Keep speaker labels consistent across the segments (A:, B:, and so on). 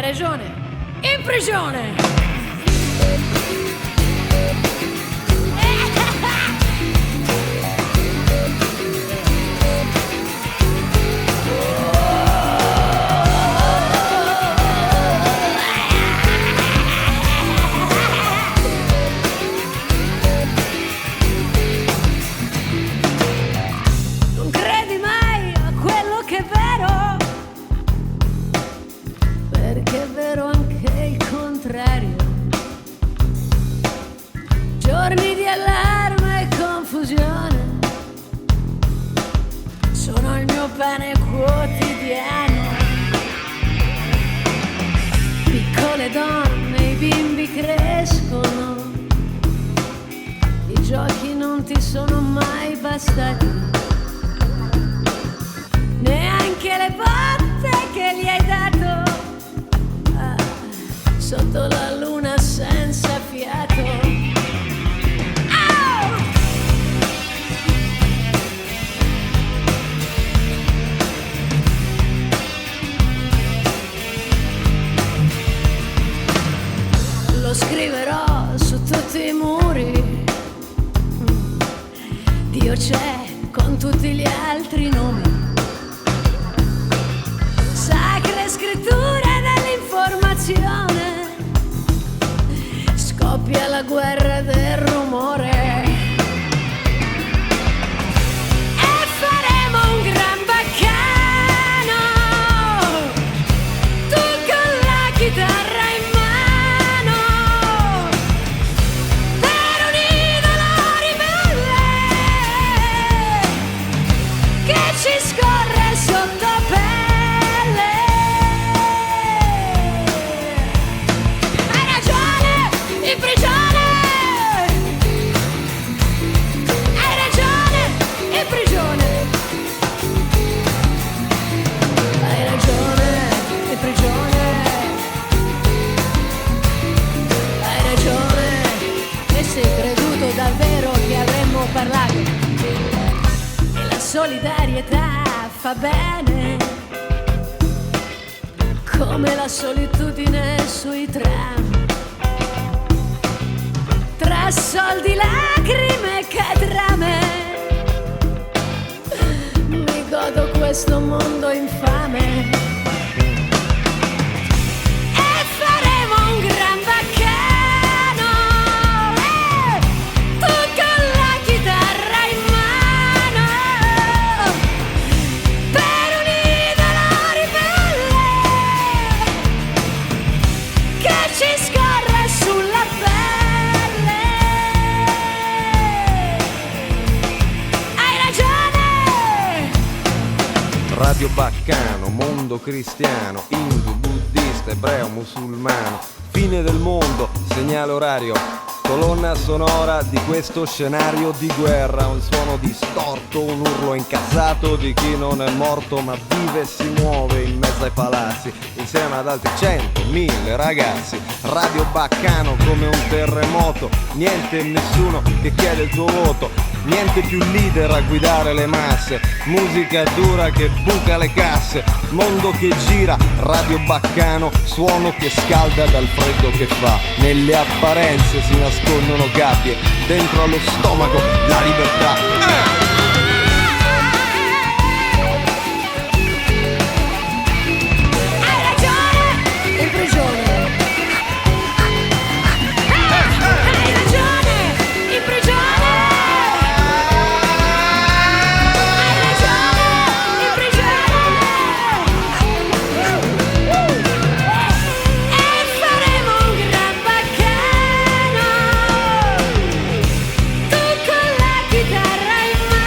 A: ragione, in prigione.
B: Giorni di allarme e confusione sono il mio pane quotidiano. Piccole donne, i bimbi crescono, i giochi non ti sono mai bastati, neanche le botte che gli hai dato sotto la luna senza fiato. Lo scriverò su tutti i muri, Dio c'è con tutti gli altri nomi, sacre scritture dell'informazione, scoppia la guerra del rumore. E faremo un gran baccano, tu con la chitarra in mano, per un idolo ribelle che ci scorre sotto pelle. Hai ragione, in prigione. Hai ragione, in prigione. Hai ragione, in prigione. Hai ragione, e sei creduto davvero che avremmo parlato. E la solidarietà fa bene, come la solitudine sui tram, tra soldi, lacrime e catrame. Mi godo questo mondo infame. E faremo un gran baccano, tu con la chitarra in mano, per un idolo ribelle che ci scorre sulla pelle. Hai ragione.
C: Radio Baccano, mondo cristiano, hindu, buddista, ebreo, musulmano, fine del mondo, segnale orario, colonna sonora di questo scenario di guerra, un suono distorto, un urlo incazzato di chi non è morto ma vive e si muove in mezzo ai palazzi, insieme ad altri 100.000 ragazzi. Radio Baccano come un terremoto, niente e nessuno che chiede il tuo voto, niente più leader a guidare le masse, musica dura che buca le casse, mondo che gira, Radio Baccano, suono che scalda dal freddo che fa, nelle apparenze si nascondono gabbie, dentro allo stomaco la libertà.
B: Tu con la chitarra in mano.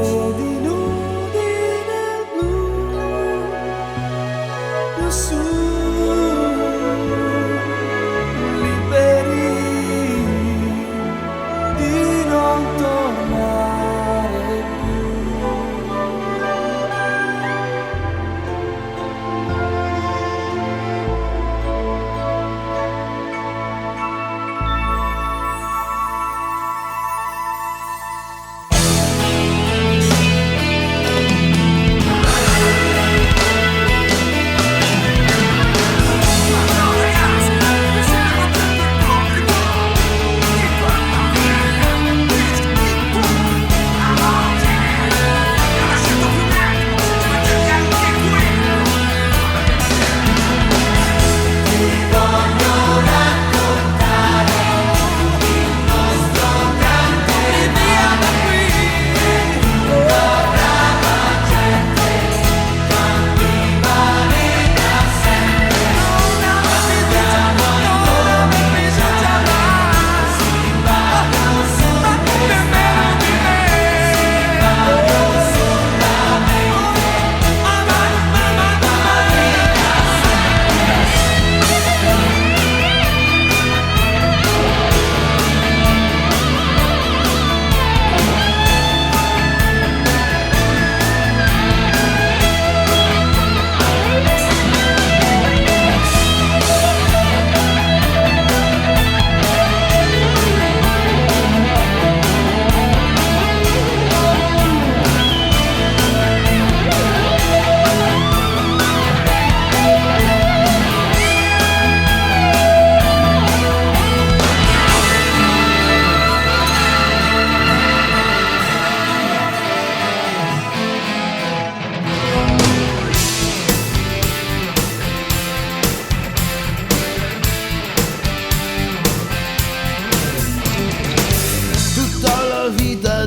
D: piedi nudi nel blu, lassù, liberi di non tornare più.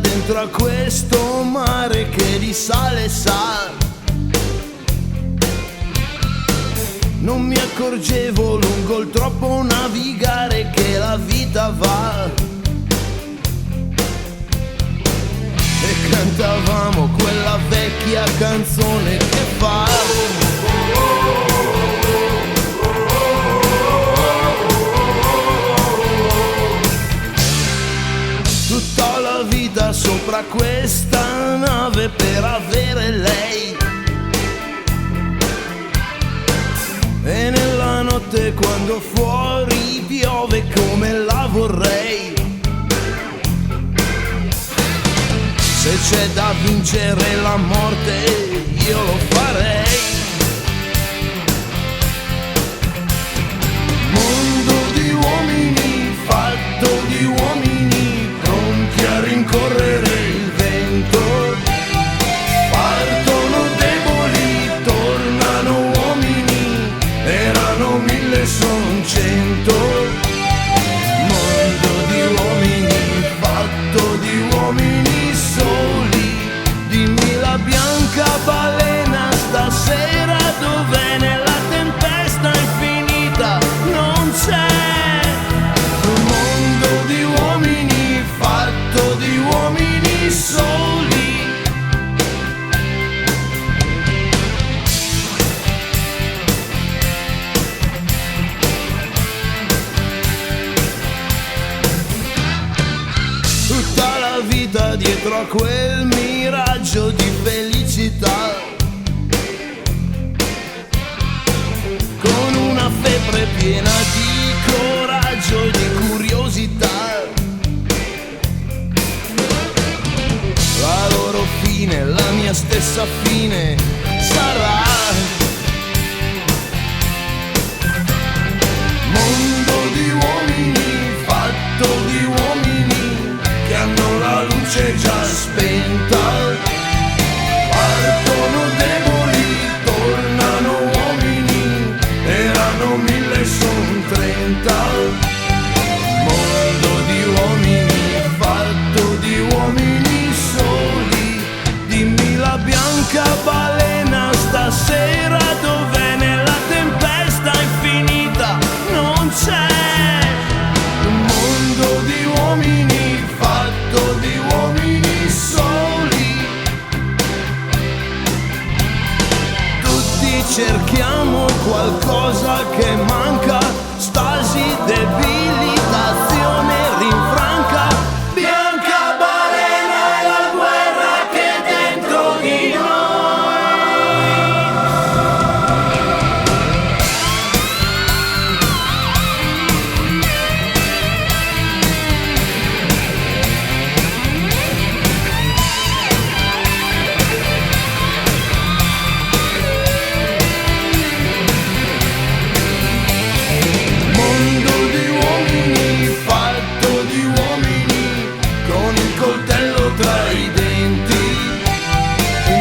D: Dentro a questo mare che risale e sa, non mi accorgevo lungo il troppo navigare che la vita va. E cantavamo quella vecchia canzone che fa: tutta la vita sopra questa nave per avere lei, e nella notte quando fuori piove come la vorrei. Se c'è da vincere la morte io lo farei. Mondo di uomini, fatto di uomini, pronti a rincorrere il vento. Partono deboli, tornano uomini, erano 1000, son 100. Mondo di uomini, fatto di uomini soli, dimmi la bianca balena stasera dov'è nella tempesta infinita, non c'è. Un mondo di uomini, fatto di uomini soli. Tutta la vita dietro a quel miraggio di felicità, con una febbre piena di coraggio e di curiosità. La loro fine, la mia stessa fine sarà. Mondo di uomini, fatto di uomini che hanno la luce già spenta. Partono deboli, tornano uomini, erano 1000, son 30. Mondo di uomini, fatto di uomini soli, dimmi la bianca balena stasera cerchiamo qualcosa che manca, stasi, debilitazione, rinfranca. Bianca balena è la guerra che è dentro di tra i denti,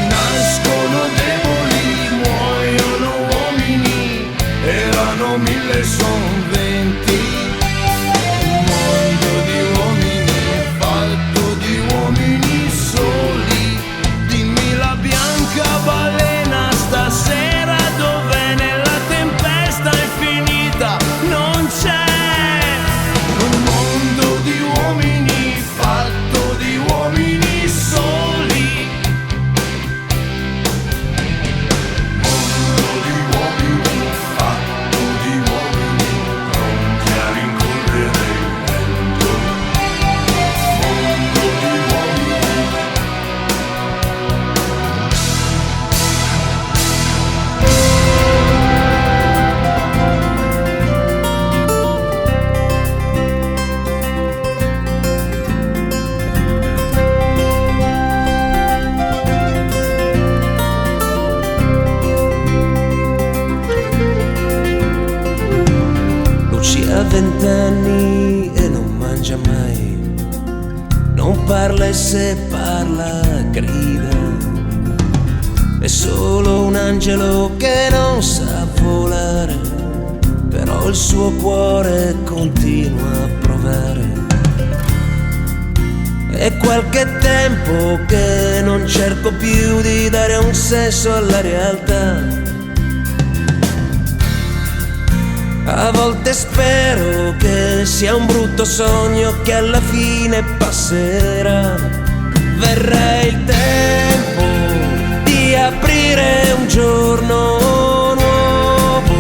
D: nascono deboli, muoiono uomini, erano 1000 son 20. Un mondo di uomini fatto di uomini soli. Dimmi la bianca balena stasera dov'è, nella tempesta infinita non c'è. Un mondo di uomini fatto di uomini soli. Mondo di uomini fatto di uomini pronti a rincorrere il vento. Mondo di uomini.
E: Lucia ha 20 anni e non mangia mai, non parla e se parla grida. È solo un angelo che non sa volare, però il suo cuore continua a provare. È qualche tempo che non cerco più di dare un senso alla realtà. A volte spero che sia un brutto sogno che alla fine passerà. Verrà il tempo di aprire un giorno nuovo,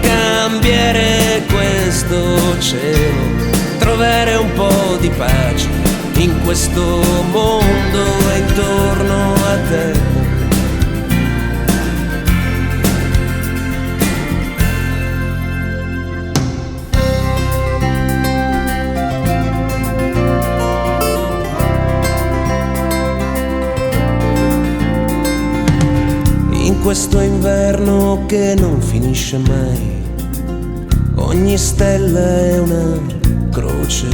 E: cambiare questo cielo, trovare un po' di pace in questo mondo e intorno a te. In questo inverno che non finisce mai, ogni stella è una croce.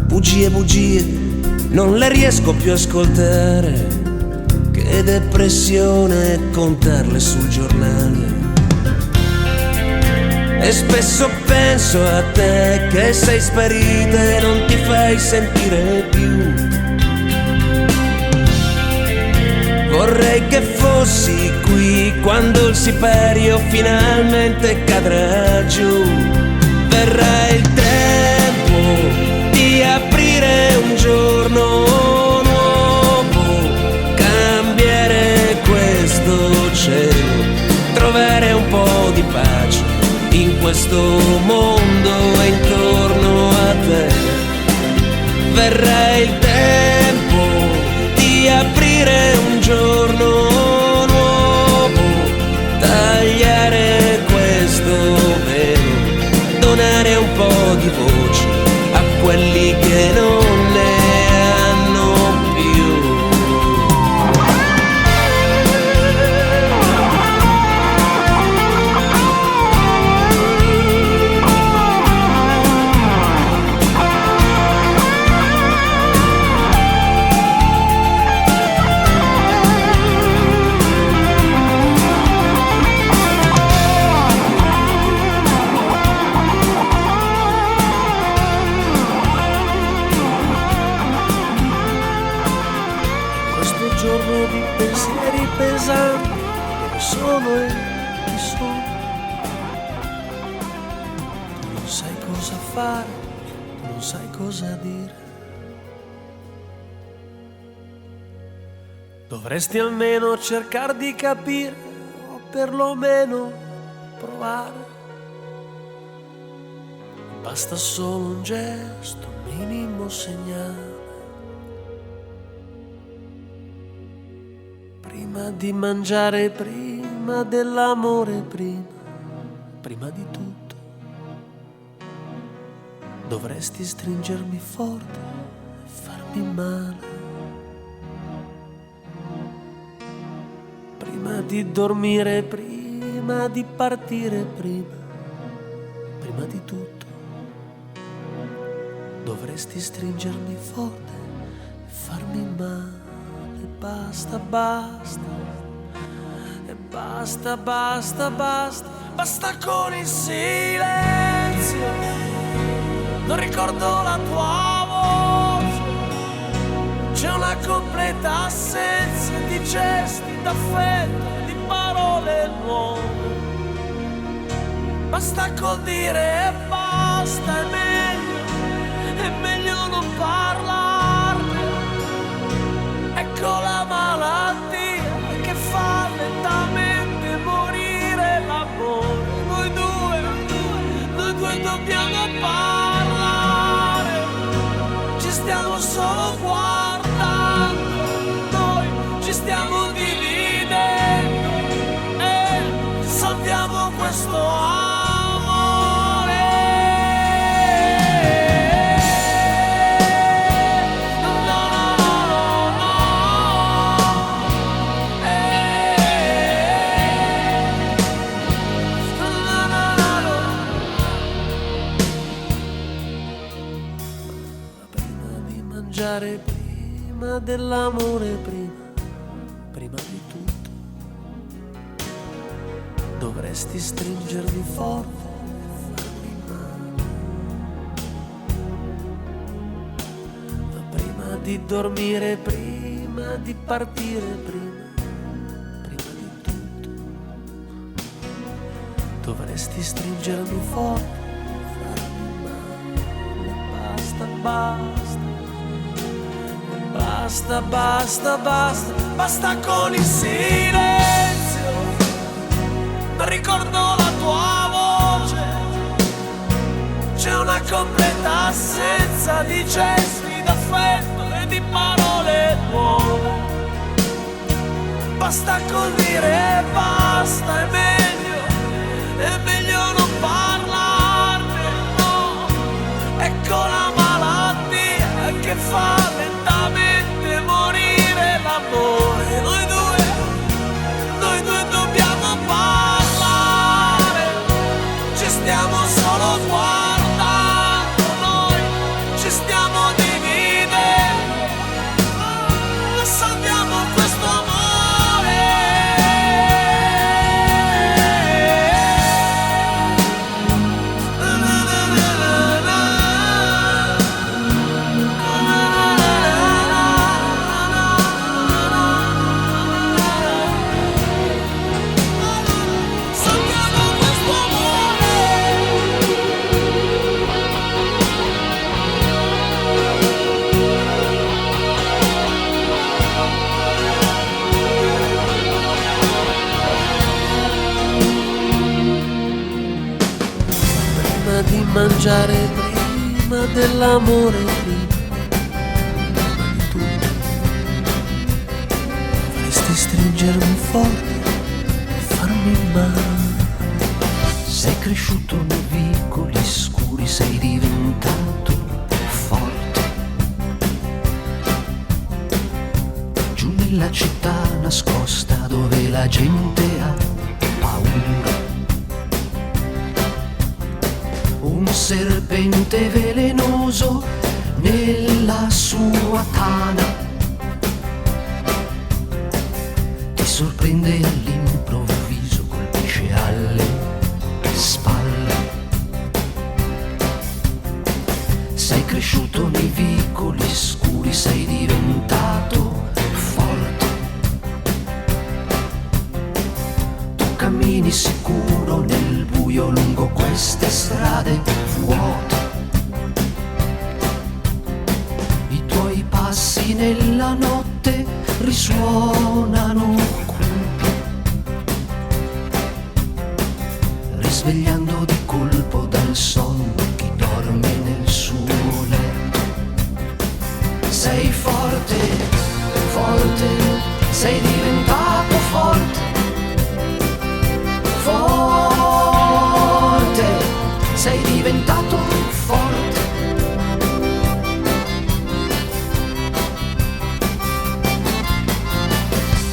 E: Bugie, bugie, non le riesco più a ascoltare. Che depressione contarle sul giornale. E spesso penso a te che sei sparita e non ti fai sentire più. Vorrei che fossi qui quando il sipario finalmente cadrà giù. Verrà il tempo di aprire un giorno nuovo, cambiare questo cielo, trovare un po' di pace in questo mondo e intorno a te. Verrà il tempo di aprire un giorno nuovo, tagliare questo velo, donare un po' di voce a quelli che non ne hanno più. Giorno di pensieri pesanti, dove sono e chi sono. Tu non sai cosa fare, tu non sai cosa dire. Dovresti almeno cercare di capire perlomeno provare. Basta solo un gesto, un minimo segnale. Prima di mangiare, prima dell'amore, prima di tutto, dovresti stringermi forte e farmi male. Prima di dormire, prima di partire, prima di tutto, dovresti stringermi forte e farmi male. Basta, basta, e basta, basta, basta, basta con il silenzio. Non ricordo la tua voce, c'è una completa assenza di gesti, d'affetto e di parole nuove. Basta col dire e basta, è meglio non parlarne. Ecco la malattia che fa lentamente morire l'amore. Noi due dobbiamo parlare. Ci stiamo solo guardando, noi ci stiamo dividendo e salviamo questo amore. Prima dell'amore, prima di tutto, dovresti stringermi forte e farmi male. Prima di dormire, prima di partire, prima di tutto, dovresti stringermi forte e farmi male. Basta, basta. Basta, basta, basta, basta con il silenzio. Non ricordo la tua voce, c'è una completa assenza di gesti, d'affetto e di parole nuove. Basta col dire basta, è meglio non parlarne, no. Ecco la malattia che fa lentamente morire l'amore. Noi due dobbiamo parlare, ci stiamo solo guardando, noi ci stiamo dividendo, salviamo questo amore. Mangiare prima dell'amore, prima di tutto, dovresti stringermi forte e farmi male. Sei cresciuto nei vicoli scuri, sei diventato forte. Giù nella città nascosta dove la gente ha paura. Un serpente velenoso nella sua tana ti sorprende all'improvviso, colpisce alle spalle. Sei cresciuto nei vicoli scuri, sei diventato forte. Tu cammini sicuro nel buio lungo queste strade vuote. I tuoi passi nella notte risuonano cupi.
D: svegliando di colpo dal sonno chi dorme nel suo letto. Sei forte, forte, sei diventato forte, forte, sei diventato forte.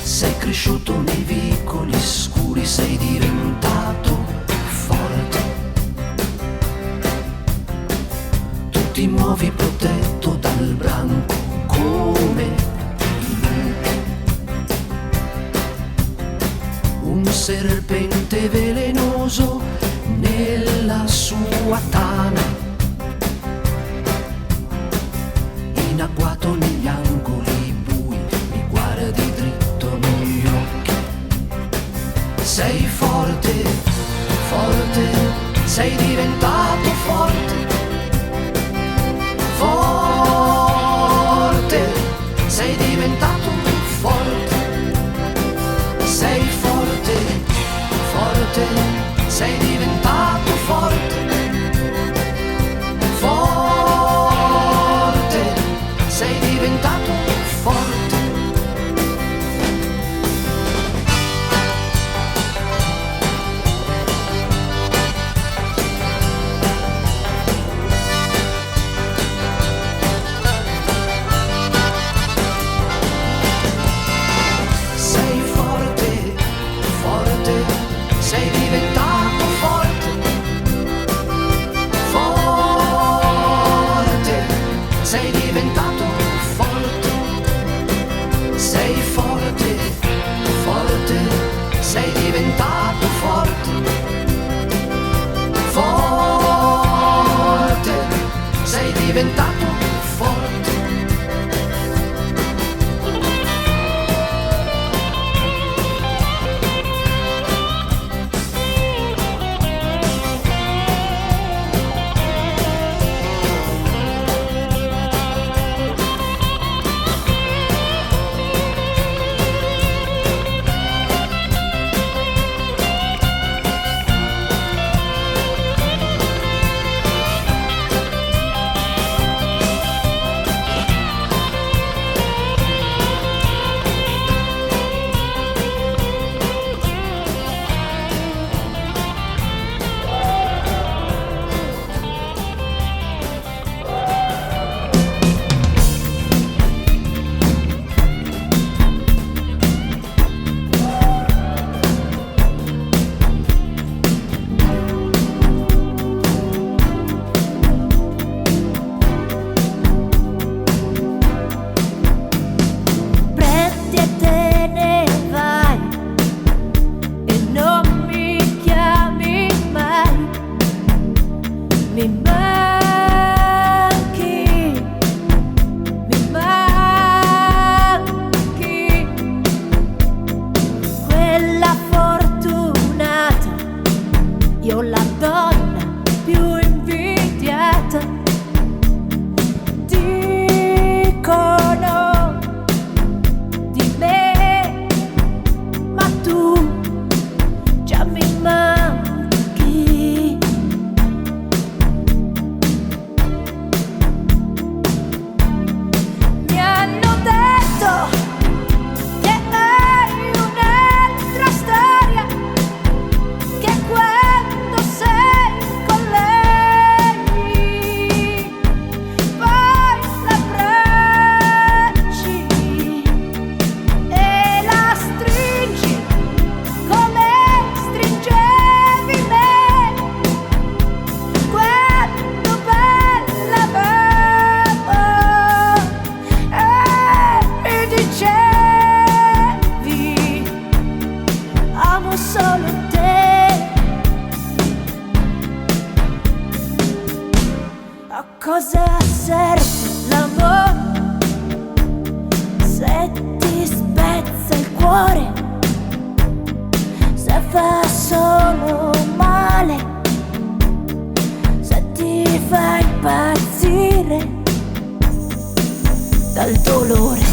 D: Sei cresciuto nei vicoli scuri, sei diventato forte. Tu ti muovi protetto dal branco come il lupo. Un serpente velenoso nella sua tana, in agguato negli angoli bui, mi guardi dritto negli occhi. Sei forte, forte, sei diventato forte, forte, sei diventato forte. Sei forte, forte, sei diventato forte, forte, sei diventato forte. Sei forte, forte, sei diventato forte, forte, sei diventato forte. Sei forte, forte, sei diventato forte, forte, sei diventato forte.
B: Prendi e te ne vai e non mi chiami mai. Mi manchi, mi manchi. Quella fortunata, io la donna più invidiata. Dicono di me, ma tu già mi manchi. Mi hanno detto che hai un'altra storia, che quando sei con lei poi l'abbracci e la stringi come stringevi me quando ballavamo e mi dicevi amo solo te. A cosa serve l'amore se ti spezza il cuore, se fa solo male, se ti fa impazzire dal dolore.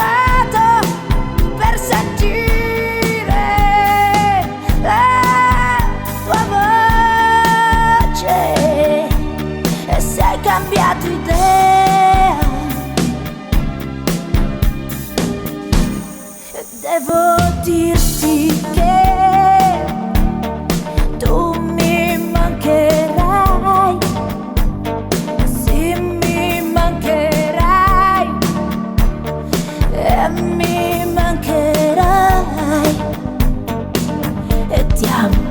B: trovato per sentire la tua voce e se hai cambiato idea devo dirti che tu mi mancherai, sì mi mancherai e mi mancherai e ti amo.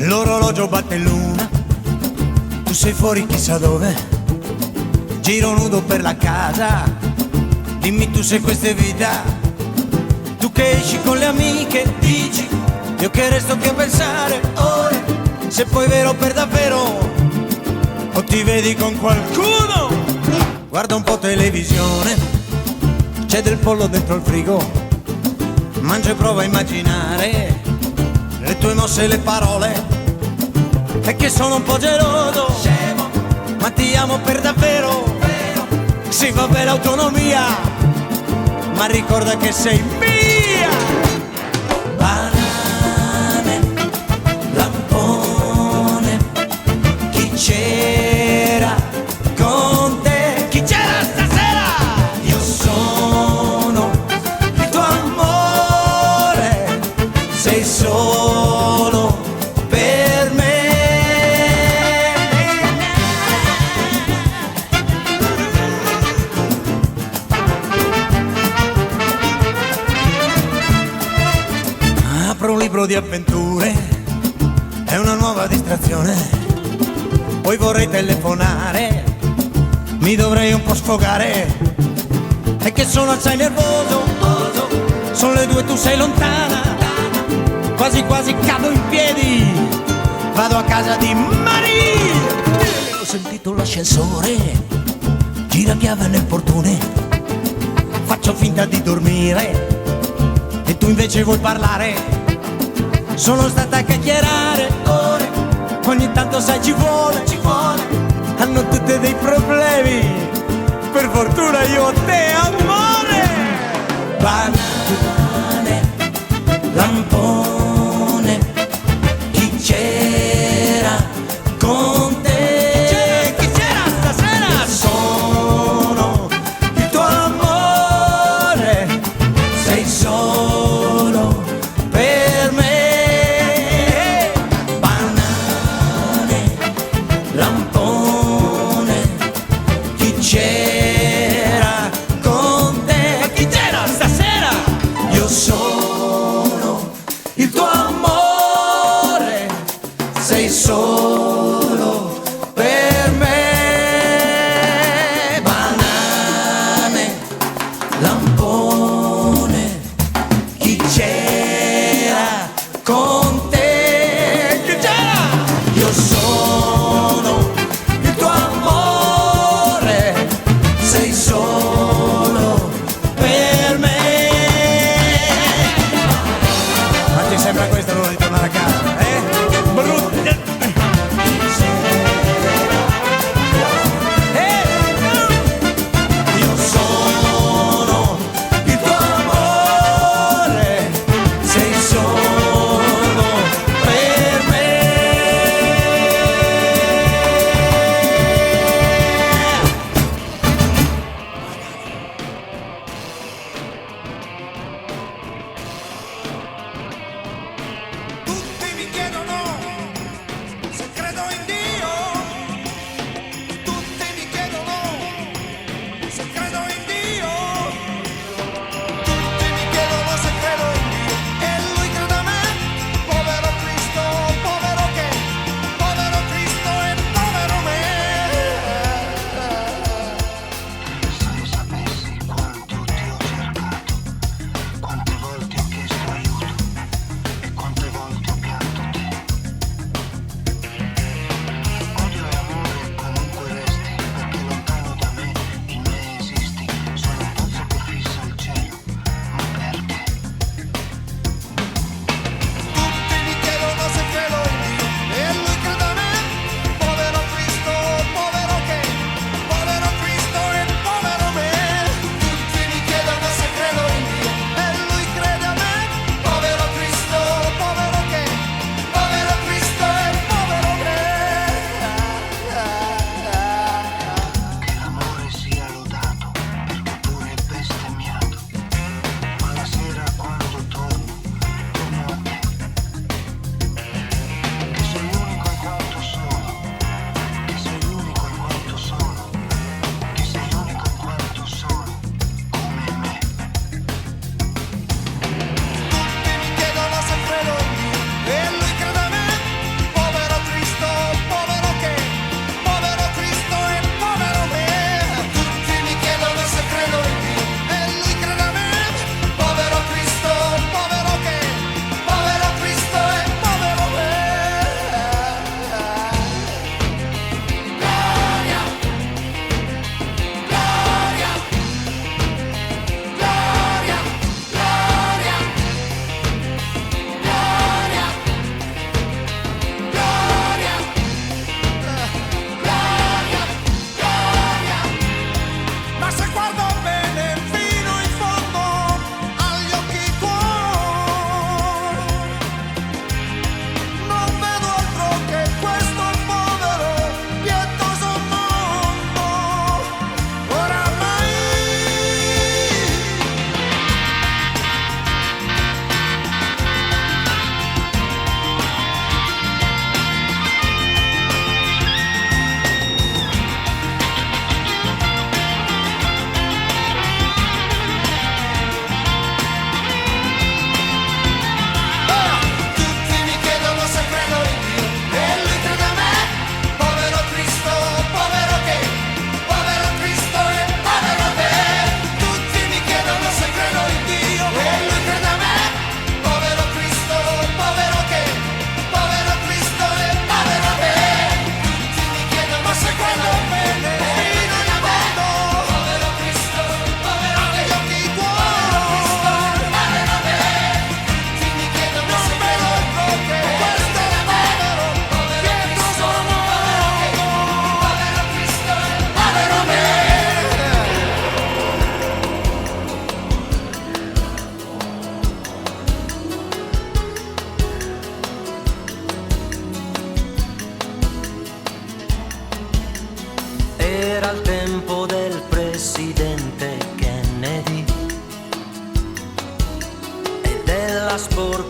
D: L'orologio batte l'una, tu sei fuori chissà dove, giro nudo per la casa, dimmi tu se questa è vita, tu che esci con le amiche, dici, io che resto che a pensare, ore, se poi è vero per davvero, o ti vedi con qualcuno, guarda un po' televisione, c'è del pollo dentro il frigo, mangia e prova a immaginare, le tue mosse e le parole, è che sono un po' geloso, scemo, ma ti amo per davvero, vero. Sì va bene l'autonomia, ma ricorda che sei mia. Banane, lampone, chi c'era con te? Chi c'era stasera? Io sono il tuo amore, sei solo per me. Apro un libro di avventure, è una nuova distrazione, poi vorrei telefonare, mi dovrei un po' sfogare, è che sono assai nervoso, sono le 2, tu sei lontana, quasi quasi cado in piedi, vado a casa di Maria. Ho sentito l'ascensore, gira chiave nel portone, faccio finta di dormire e tu invece vuoi parlare. Sono stata a chiacchierare ore, ogni tanto sai ci vuole, hanno tutte dei problemi, per fortuna io ho te amore. Banane, lampone, chi c'era con te? Chi c'era stasera? Sono il tuo amore, sei solo per me. Banane, lampone, chi c'era con te? Chi c'era stasera? Io sono il tuo amore, sei solo per me. Banane, lampone, chi c'era con te? Chi c'era? Io sono il tuo amore, sei solo per me. Ma ti sembra questa l'ora di tornare a casa, eh? Brutta.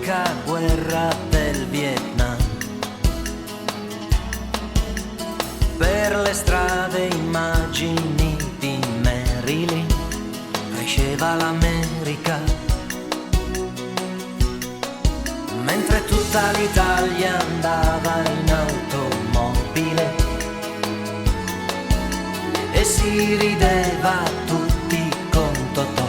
E: l'eroica guerra del Vietnam. Per le strade immagini di Marilyn cresceva l'America, mentre tutta l'Italia andava in automobile e si rideva tutti con Totò.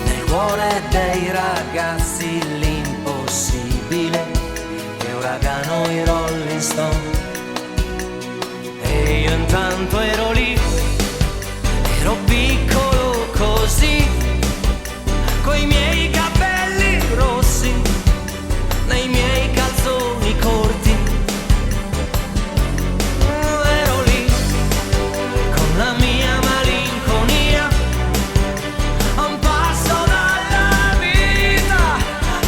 E: Nel cuore dei ragazzi l'impossibile, che uragano i Rolling Stone. E io intanto ero lì, ero piccolo così, coi miei capelli rossi, nei miei calzoni corti. Ero lì, con la mia malinconia, a un passo dalla vita,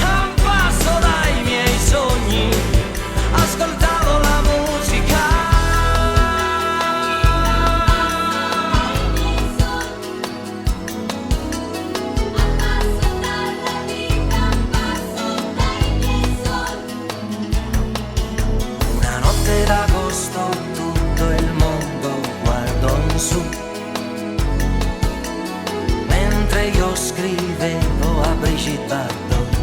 E: a un passo dai miei sogni, ascoltavo la musica. Una notte d'agosto tutto il mondo guardò in su, mentre io scrivevo a Brigitte Bardot.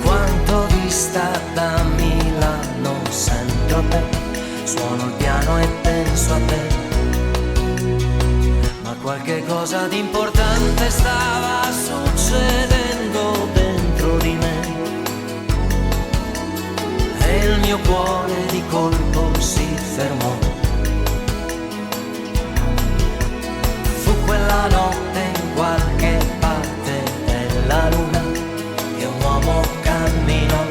E: Quanto dista da Milano Saint-Tropez, suono il piano e penso a te. Ma qualche cosa di importante stava succedendo dentro di me, e il mio cuore di colpo si fermò. Fu quella notte in qualche parte della luna che un uomo camminò,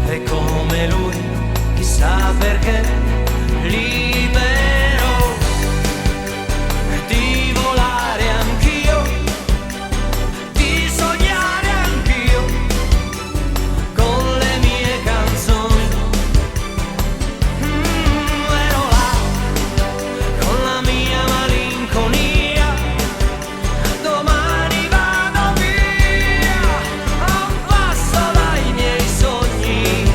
E: e come lui, chissà perché, libero di volare anch'io, di sognare anch'io con le mie canzoni. Ero là, con la mia malinconia, domani vado via, a un passo dai miei sogni,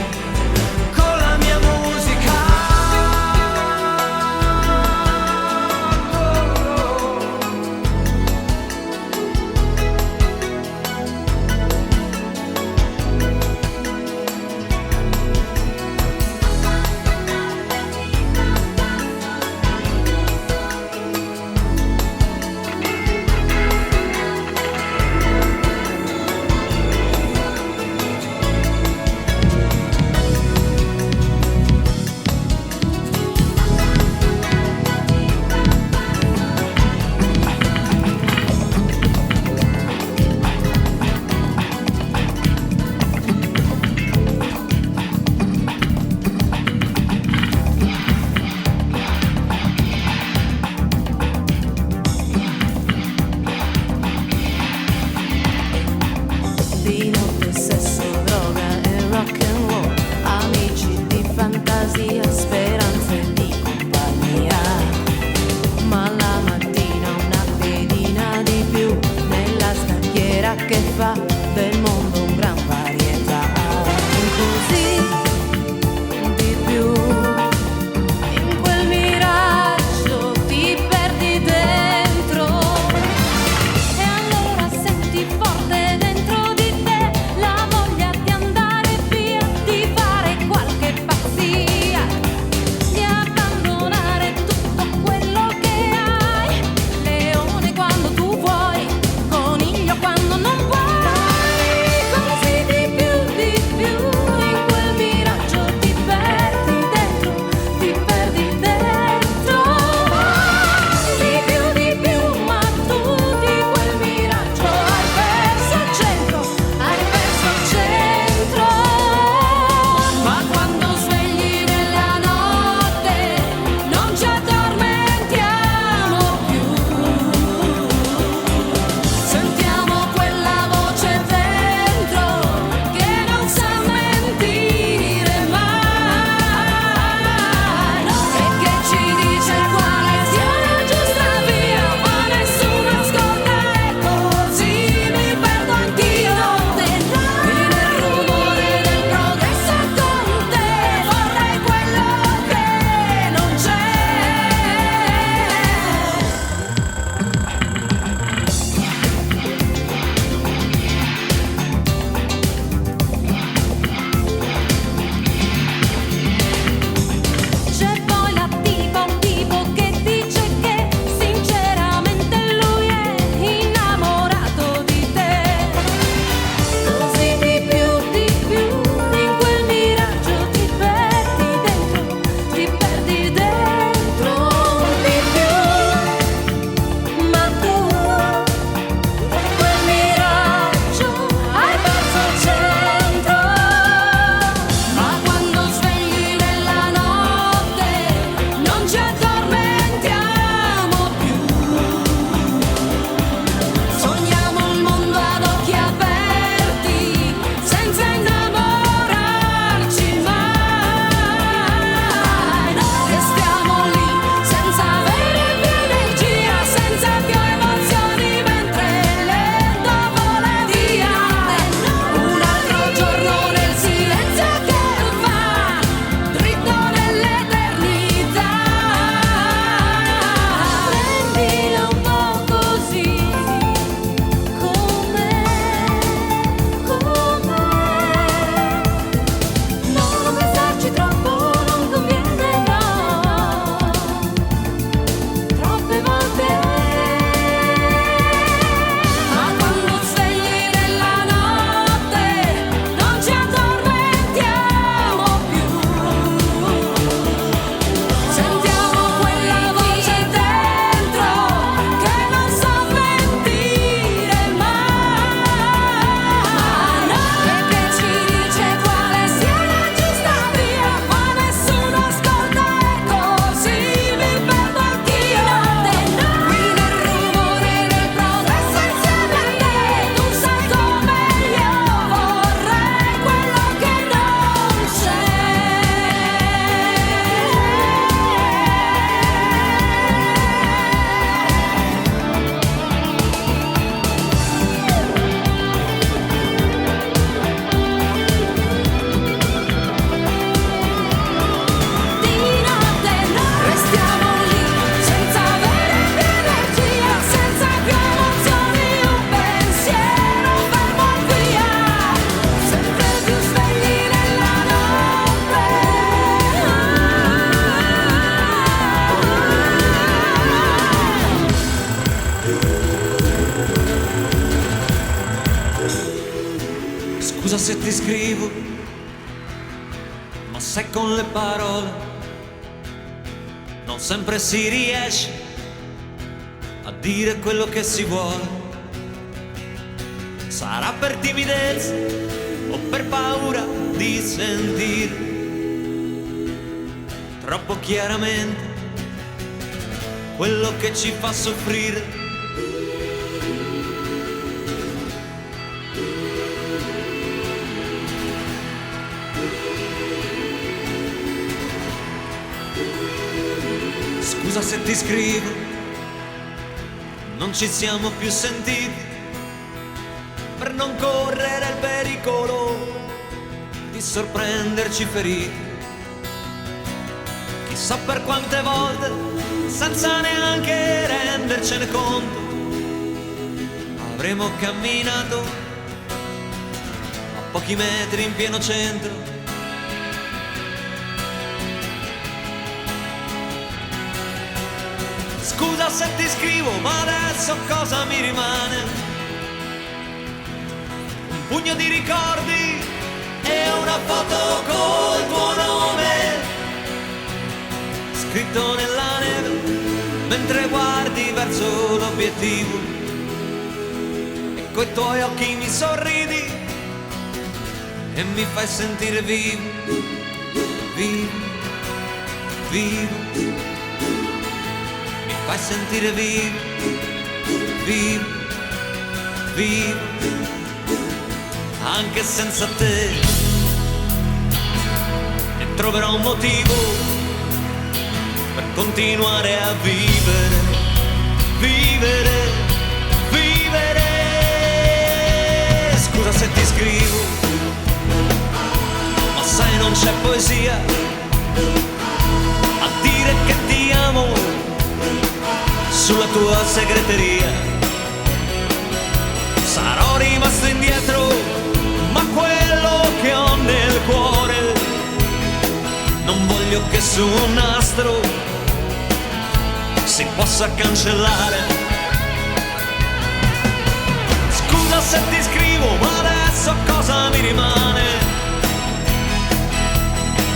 E: con la mia musica.
B: Di notte, sesso, droga e rock and roll, amici di fantasia, speranze di compagnia. Ma la mattina una pedina di più nella scacchiera che fa del mondo un gran varietà. Così di più, in quel miraggio ti perdi dentro, e allora senti forte dentro di te la voglia di andare via, di fare qualche pazzia.
F: scrivo, ma se con le parole non sempre si riesce a dire quello che si vuole. Sarà per timidezza o per paura di sentire troppo chiaramente quello che ci fa soffrire. Scusa se ti scrivo, non ci siamo più sentiti, per non correre il pericolo di sorprenderci feriti. Chissà per quante volte, senza neanche rendercene conto, avremo camminato a pochi metri in pieno centro. Scusa se ti scrivo, ma adesso cosa mi rimane? Un pugno di ricordi e una foto col tuo nome scritto nella neve mentre guardi verso l'obiettivo e coi tuoi occhi mi sorridi e mi fai sentire vivo, vivo, vivo. Fai sentire vivo, vivo, vivo, anche senza te. E troverò un motivo per continuare a vivere, vivere, vivere. Scusa se ti scrivo, ma sai non c'è poesia a dire che ti amo sulla tua segreteria. Sarò rimasto indietro, ma quello che ho nel cuore non voglio che su un nastro si possa cancellare. Scusa se ti scrivo, ma adesso cosa mi rimane?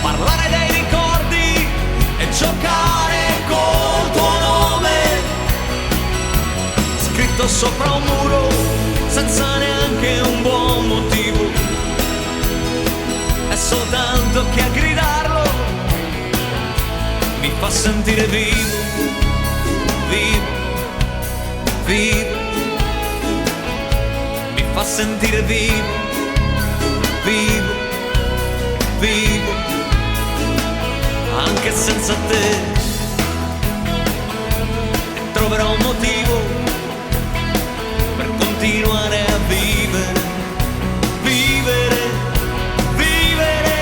F: Parlare dei ricordi e giocare col tuo nome scritto sopra un muro senza neanche un buon motivo. È soltanto che a gridarlo mi fa sentire vivo, vivo, vivo. Mi fa sentire vivo, vivo, vivo, anche senza te. E troverò un motivo continuare a vivere, vivere, vivere.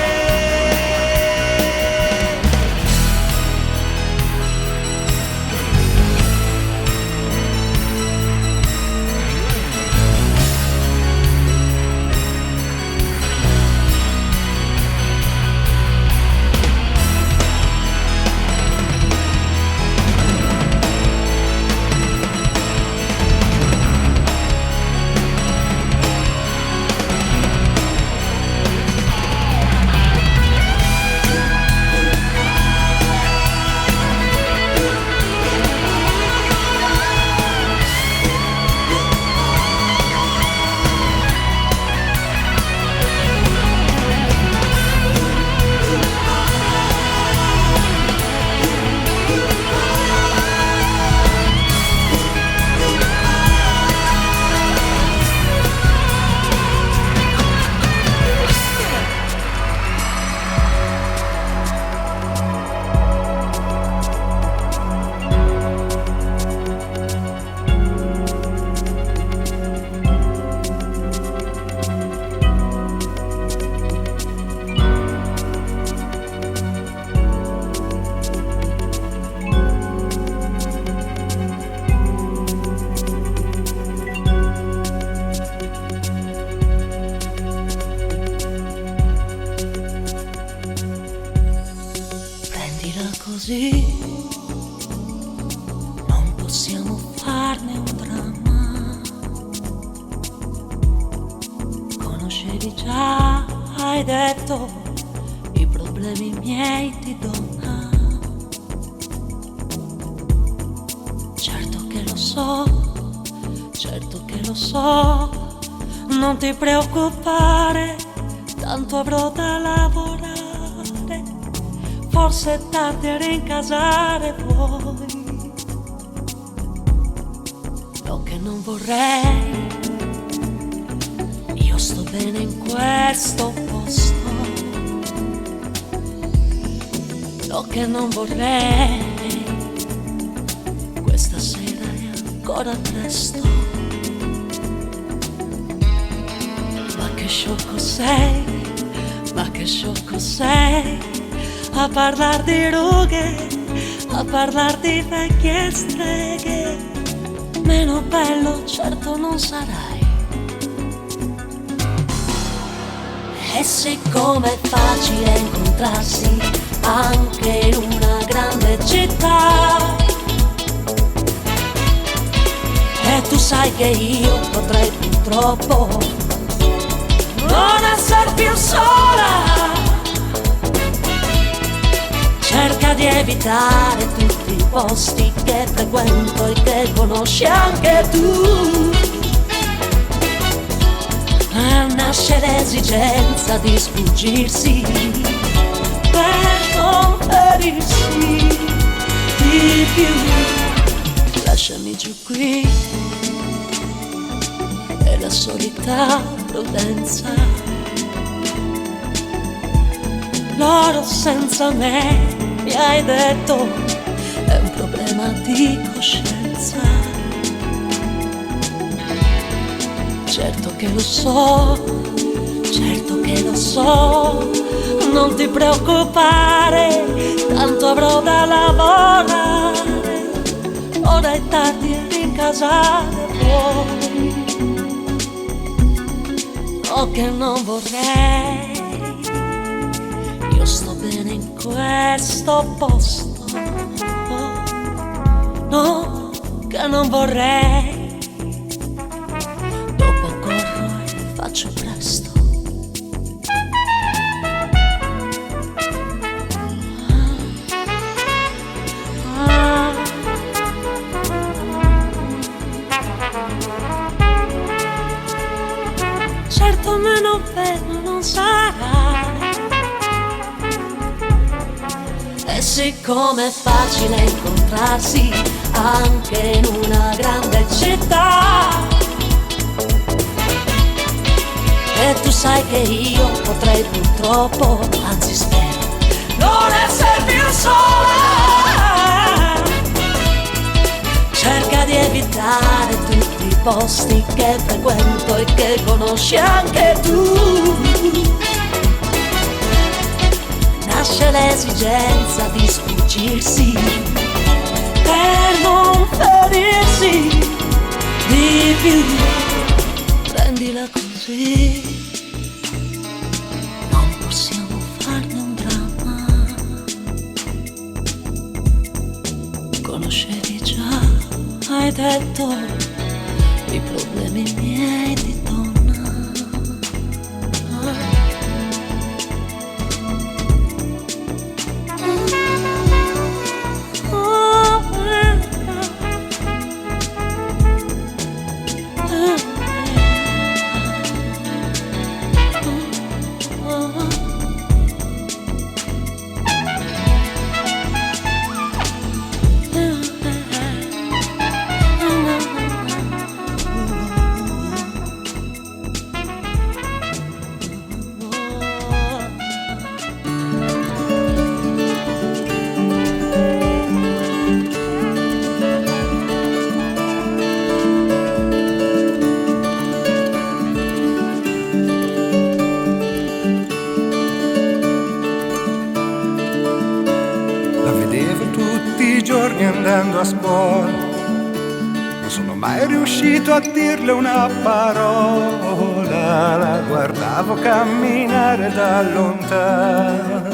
B: così non possiamo farne un dramma. Conoscevi già hai detto i problemi miei di donna. Certo che lo so, non ti preoccupare, tanto avrò da lavorare, forse è tardi a rincasare poi. Lo che non vorrei, io sto bene in questo posto. Lo che non vorrei, questa sera è ancora presto. Ma che sciocco sei a parlar di rughe, a parlar di vecchie streghe. Meno bello certo non sarai. E siccome è facile incontrarsi anche in una grande città, e tu sai che io potrei purtroppo non essere più sola, cerca di evitare tutti i posti che frequento e che conosci anche tu. Nasce l'esigenza di sfuggirsi per non ferirsi di più. Lasciami giù qui, è la solita prudenza. Loro senza me, mi hai detto, è un problema di coscienza. Certo che lo so, non ti preoccupare, tanto avrò da lavorare, ora è tardi a rincasare poi. Oh che non vorrei, io sto bene in questo posto. No, che non vorrei, faccio presto. Certo meno bello non sarà. E siccome è facile incontrarsi anche in una grande città, e tu sai che io potrei purtroppo, anzi spero, non essere più sola. Cerca di evitare tutti i posti che frequento e che conosci anche tu. Nasce l'esigenza di sfuggirsi per non ferirsi di più. Prendila così, non possiamo farne un dramma. Conoscevi già, hai detto, i problemi miei di donna.
G: Andando a scuola, non sono mai riuscito a dirle una parola. La guardavo camminare da lontano,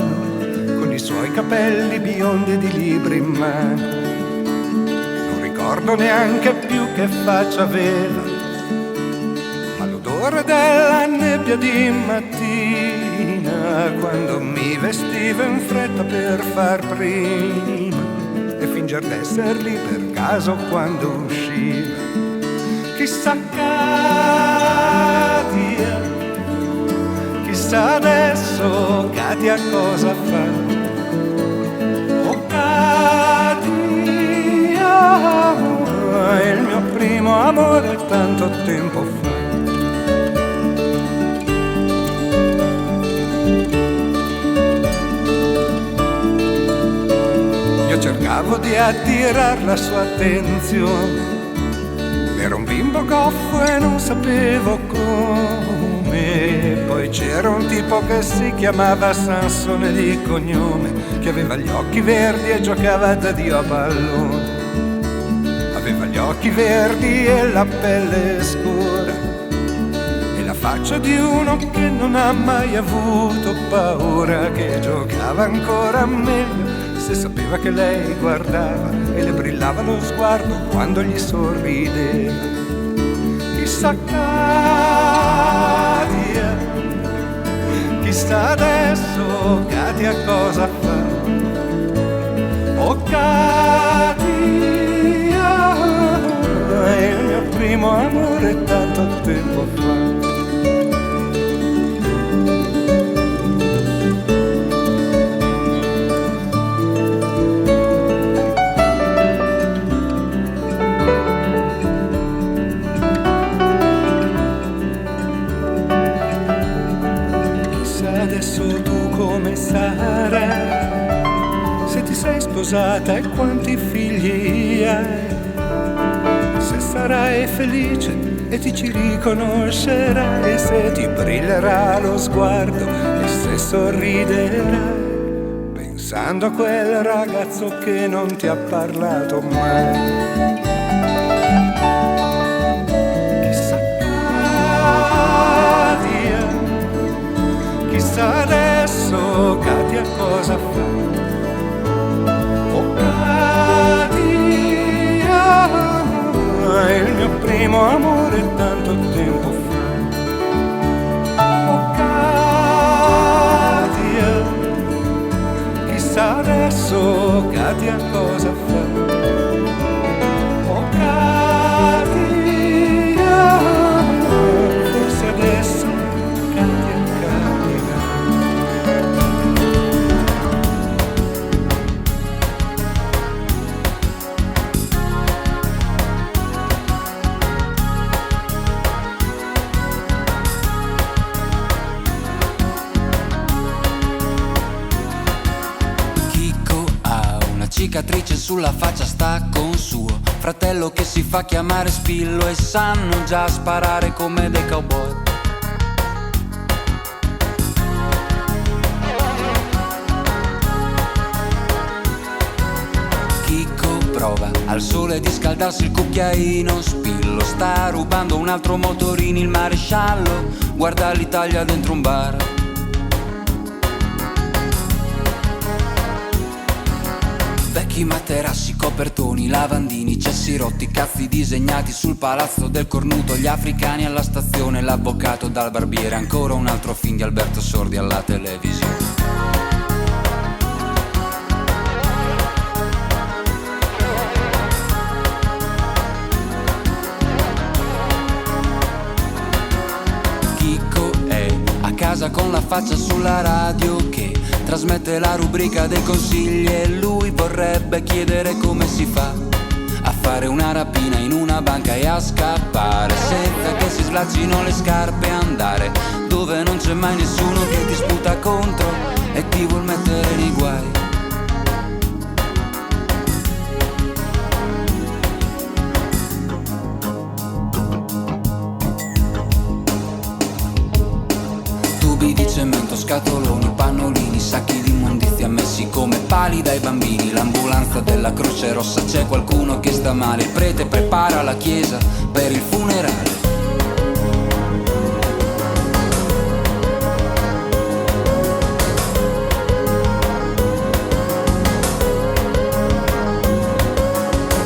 G: con i suoi capelli biondi di libri in mano. Non ricordo neanche più che faccia aveva, ma l'odore l'odore della nebbia di mattina, quando mi vestivo in fretta per far prima e fingere d'esser lì per caso quando usciva. Chissà Katia, chissà adesso Katia cosa fa. Oh Katia, il mio primo amore tanto tempo fa. Io cercavo di attirare la sua attenzione, ero un bimbo goffo e non sapevo come. Poi c'era un tipo che si chiamava Sansone di cognome, che aveva gli occhi verdi e giocava da Dio a pallone. Aveva gli occhi verdi e la pelle scura e la faccia di uno che non ha mai avuto paura, che giocava ancora meglio se sapeva che lei guardava e le brillava lo sguardo quando gli sorrideva. Chissà Katia, chissà adesso Katia cosa fa. Oh Katia, il mio primo amore tanto tempo fa. Adesso tu come sarai, se ti sei sposata e quanti figli hai, se sarai felice e ti ci riconoscerai, se ti brillerà lo sguardo e se sorriderai pensando a quel ragazzo che non ti ha parlato mai. Chissà adesso Katia cosa fa. Oh Katia, il mio primo amore tanto tempo fa. Oh Katia, chissà adesso Katia cosa fa. Oh Katia, forse adesso Katia capirà.
H: Cicatrice sulla faccia, sta con suo fratello che si fa chiamare Spillo e sanno già sparare come dei cowboy. Chicco prova al sole di scaldarsi il cucchiaino, Spillo sta rubando un altro motorino, il maresciallo guarda l'Italia dentro un bar. Vecchi materassi, copertoni, lavandini, cessi rotti, cazzi disegnati sul palazzo del cornuto, gli africani alla stazione, l'avvocato dal barbiere, ancora un altro film di Alberto Sordi alla televisione. Chicco è a casa con la faccia sulla radio che trasmette la rubrica dei consigli e lui vorrebbe chiedere come si fa a fare una rapina in una banca e a scappare senza che si slaccino le scarpe, andare dove non c'è mai nessuno che ti sputa contro e ti vuol mettere nei guai. Tubi di cemento, scatoloni, pannolini, sacchi di immondizia messi come pali dai bambini, l'ambulanza della Croce Rossa, c'è qualcuno che sta male, il prete prepara la chiesa per il funerale.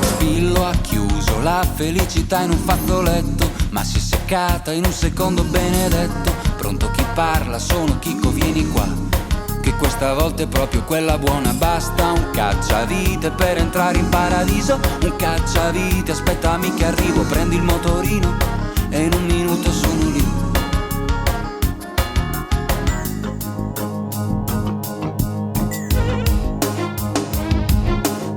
H: Spillo ha chiuso la felicità in un fazzoletto, ma si attaccata in un secondo benedetto. Pronto chi parla, sono Chicco, vieni qua, che questa volta è proprio quella buona. Basta un cacciavite per entrare in paradiso, un cacciavite, aspettami che arrivo, prendi il motorino e in un minuto sono lì.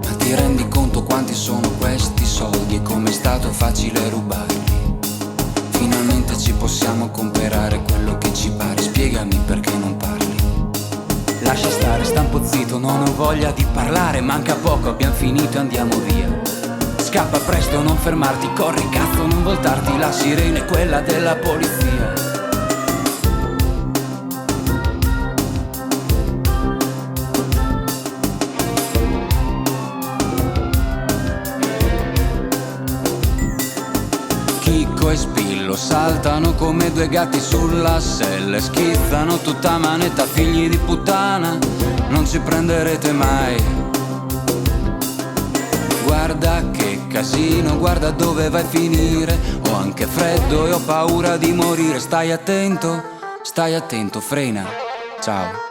H: Ma ti rendi conto quanti sono questi soldi e com'è stato facile rubarli? Finalmente ci possiamo comprare quello che ci pare, spiegami perché non parli. Lascia stare, sta un po' zitto, non ho voglia di parlare, manca poco, abbiamo finito e andiamo via. Scappa presto, non fermarti, corri cazzo, non voltarti, la sirena è quella della polizia. Chicco e Spillo saltano come due gatti sulla selle, schizzano tutta manetta, figli di puttana, non ci prenderete mai. Guarda che casino, guarda dove vai a finire, ho anche freddo e ho paura di morire. Stai attento, frena, ciao.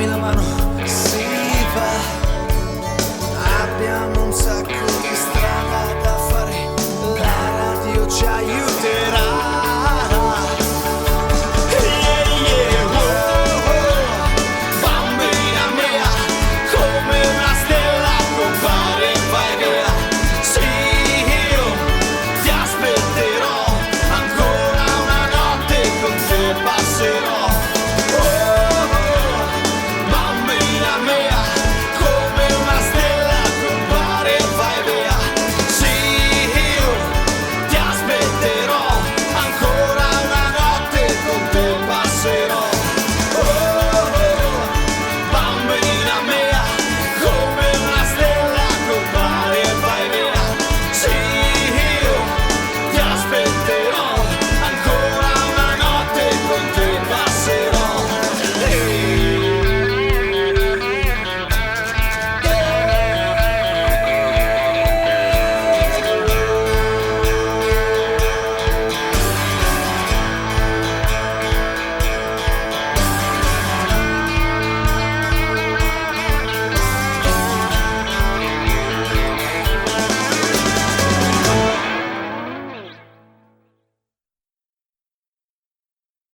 I: dammi la mano, si va. Abbiamo un sacco di strada da fare, la radio ci aiuterà.